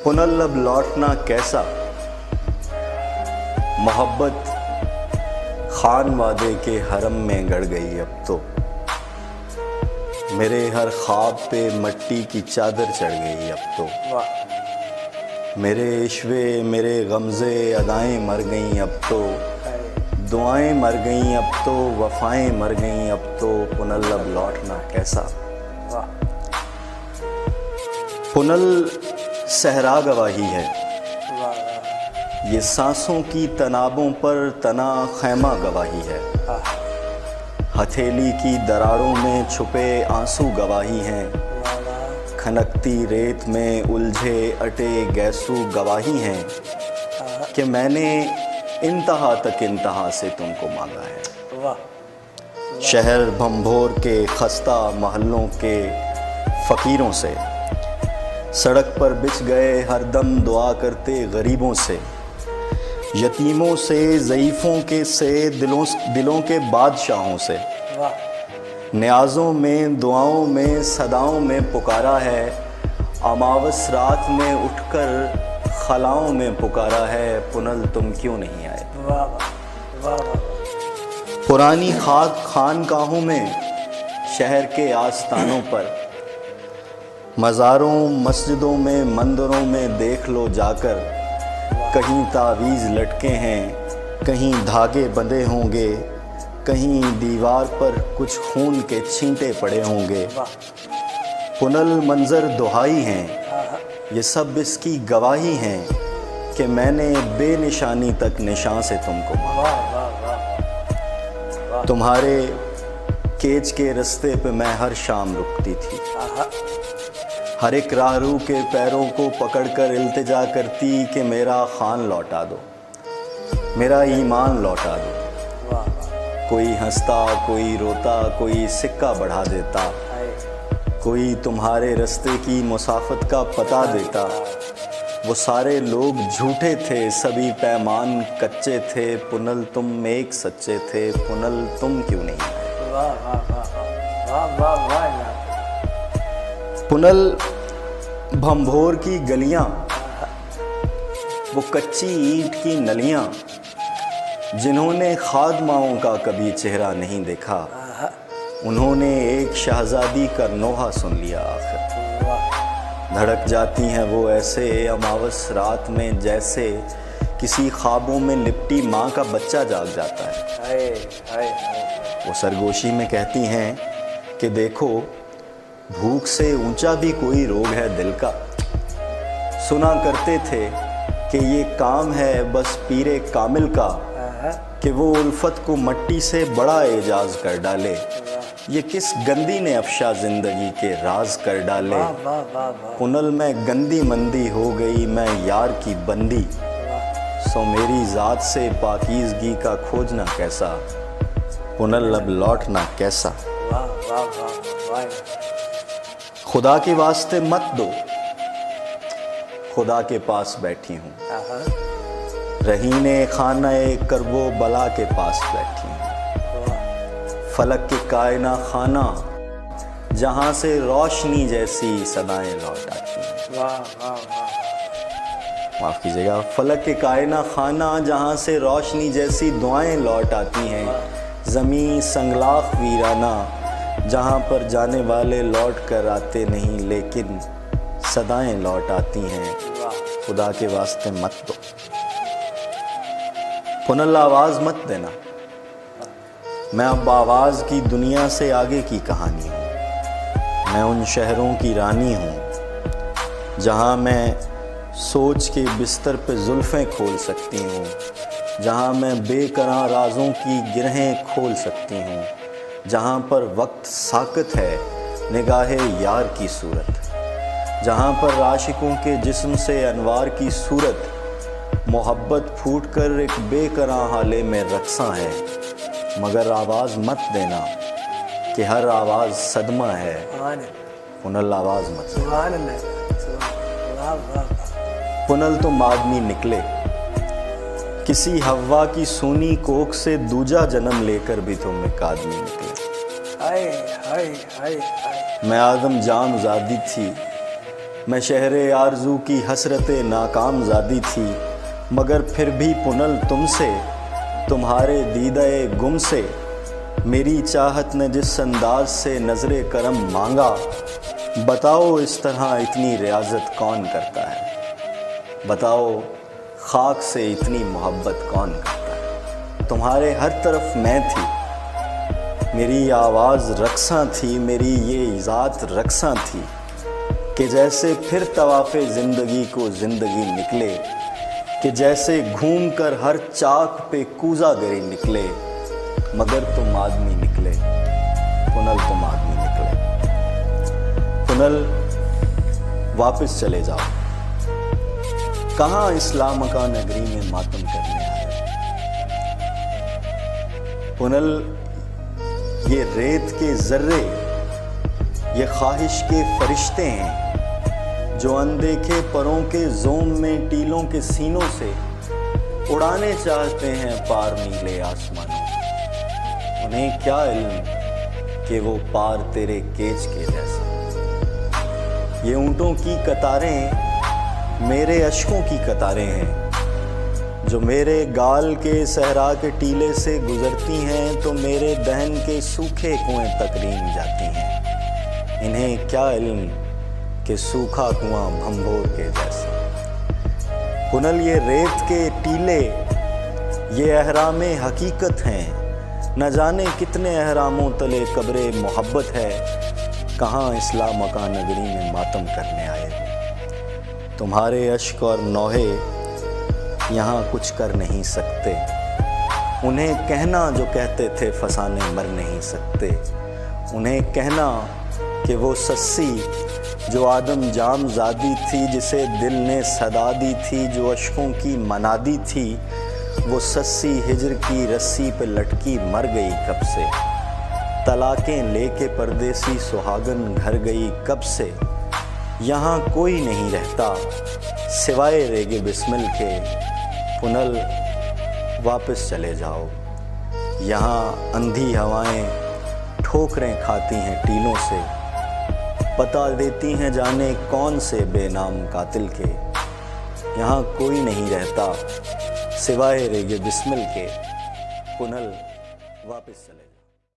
पुनर्लब लौटना कैसा, मोहब्बत खान वादे के हरम में गड़ गई अब तो। मेरे हर ख्वाब पे मट्टी की चादर चढ़ गई अब तो। मेरे इश्वे मेरे गमज़े अदाएं मर गईं अब तो। दुआएं मर गईं अब तो, वफ़ाएं मर गईं अब तो। पुनर्लब लौटना कैसा। पुनल सहरा गवाही है, ये सांसों की तनाबों पर तना खैमा गवाही है। हथेली की दरारों में छुपे आंसू गवाही हैं। खनकती रेत में उलझे अटे गैसू गवाही हैं कि मैंने इंतहा तक इंतहा से तुमको मांगा है। शहर भंभोर के खस्ता महलों के फ़कीरों से, सड़क पर बिछ गए हरदम दुआ करते गरीबों से, यतीमों से, ज़ईफ़ों के से, दिलों के बादशाहों से। न्याज़ों में, दुआओं में, सदाओं में पुकारा है। अमावस रात में उठकर खलाओं में पुकारा है। पुनल तुम क्यों नहीं आए। पुरानी खानकाहों में, शहर के आस्तानों पर, मज़ारों मस्जिदों में, मंदिरों में देख लो जाकर। कहीं तावीज़ लटके हैं, कहीं धागे बंधे होंगे, कहीं दीवार पर कुछ खून के छींटे पड़े होंगे। पुनल मंज़र दुहाई हैं, ये सब इसकी गवाही हैं कि मैंने बेनिशानी तक निशान से तुमको मांगा। तुम्हारे केज के रास्ते पे मैं हर शाम रुकती थी। हर एक राहरू के पैरों को पकड़कर इल्तिजा करती कि मेरा खान लौटा दो, मेरा ईमान लौटा दो। कोई हंसता, कोई रोता, कोई सिक्का बढ़ा देता, कोई तुम्हारे रास्ते की मुसाफत का पता देता। वो सारे लोग झूठे थे, सभी पैमान कच्चे थे। पुनल तुम एक सच्चे थे, पुनल तुम क्यों नहीं आए। पुनल भंभोर की गलियां, वो कच्ची ईंट की नलियां, जिन्होंने खादमाओं का कभी चेहरा नहीं देखा, उन्होंने एक शहजादी का नोहा सुन लिया आखिर। धड़क जाती हैं वो ऐसे अमावस रात में, जैसे किसी ख्वाबों में लिपटी माँ का बच्चा जाग जाता है। वो सरगोशी में कहती हैं कि देखो, भूख से ऊंचा भी कोई रोग है दिल का। सुना करते थे कि ये काम है बस पीरे कामिल का, कि वो उल्फत को मट्टी से बड़ा एजाज कर डाले। ये किस गंदी ने अफशा जिंदगी के राज कर डाले। पुनल में गंदी मंदी हो गई मैं यार की बंदी, सो मेरी ज़ात से पाकीज़गी का खोजना कैसा। पुनल लब लौटना कैसा। खुदा के वास्ते मत दो, खुदा के पास बैठी हूँ। रहीने खाना करबो बला के पास बैठी हूँ। फलक के कायना खाना, जहाँ से रोशनी जैसी सदाएं लौट आती हैं। माफ़ कीजिएगा। फलक के कायना खाना, जहाँ से रोशनी जैसी दुआएं लौट आती हैं। ज़मीं संगलाख वीराना, जहाँ पर जाने वाले लौट कर आते नहीं, लेकिन सदाएं लौट आती हैं। खुदा के वास्ते मत दो। पुनल आवाज़ मत देना, मैं अब आवाज़ की दुनिया से आगे की कहानी हूँ। मैं उन शहरों की रानी हूँ, जहाँ मैं सोच के बिस्तर पे जुल्फ़ें खोल सकती हूँ, जहाँ मैं बेकरार राज़ों की गिरहें खोल सकती हूँ, जहाँ पर वक्त साकत है निगाहे यार की सूरत, जहाँ पर आशिकों के जिस्म से अनवार की सूरत। मोहब्बत फूट कर एक बेकरार हाले में रक्सा है, मगर आवाज़ मत देना कि हर आवाज़ सदमा है। पुनल आवाज़ मत देना। पुनल तुम आदमी निकले, किसी हवा की सूनी कोख से दूजा जन्म लेकर भी तुम एक आदमी निकले। मैं आदम जान ज़ादी थी, मैं शहरे आरज़ू की हसरत नाकामज़ादी थी, मगर फिर भी पुनल तुमसे, तुम्हारे दीदाए गुम से, मेरी चाहत ने जिस अंदाज से नज़रे करम मांगा, बताओ इस तरह इतनी रियाजत कौन करता है। बताओ खाक से इतनी मोहब्बत कौन करता है। तुम्हारे हर तरफ मैं थी, मेरी आवाज़ रक्सा थी, मेरी ये ज़ात रक्सा थी कि जैसे फिर तवाफ़े ज़िंदगी को ज़िंदगी निकले, कि जैसे घूम कर हर चाक पे कूज़ा गरी निकले, मगर तुम आदमी निकले, पुनल तुम आदमी निकले। पुनल वापस चले जाओ, कहाँ इस्लाम का नगरी में मातम करने आए। पुनल ये रेत के ज़र्रे, ये ख्वाहिश के फरिश्ते हैं जो अनदेखे परों के जोम में टीलों के सीनों से उड़ाने चाहते हैं पार नीले आसमानों। उन्हें क्या इल्म कि वो पार तेरे केज के जैसा। ये ऊँटों की कतारें मेरे अश्कों की कतारें हैं, जो मेरे गाल के सहरा के टीले से गुजरती हैं तो मेरे दहन के सूखे कुएं तक रींग जाती हैं। इन्हें क्या इल्म कि सूखा कुआं भंभोर के जैसा। पुनल ये रेत के टीले, ये अहरामे हकीकत हैं, न जाने कितने अहरामों तले कब्रे मोहब्बत है, कहाँ इस्लाम का नगरी में मातम करने आए हो। तुम्हारे अश्क और नौहे यहाँ कुछ कर नहीं सकते, उन्हें कहना जो कहते थे फसाने मर नहीं सकते। उन्हें कहना कि वो सस्सी जो आदम जाम ज़ादी थी, जिसे दिल ने सदा दी थी, जो अश्कों की मनादी थी, वो सस्सी हिजर की रस्सी पे लटकी मर गई कब से। तलाक़ें लेके परदेसी सुहागन घर गई कब से। यहाँ कोई नहीं रहता सिवाय रेगे बिस्मिल के, पुनल वापस चले जाओ। यहाँ अंधी हवाएं ठोकरें खाती हैं टीलों से, बता देती हैं जाने कौन से बेनाम कातिल के। यहाँ कोई नहीं रहता सिवाय रेगे बिस्मिल के, पुनल वापस चले जाओ।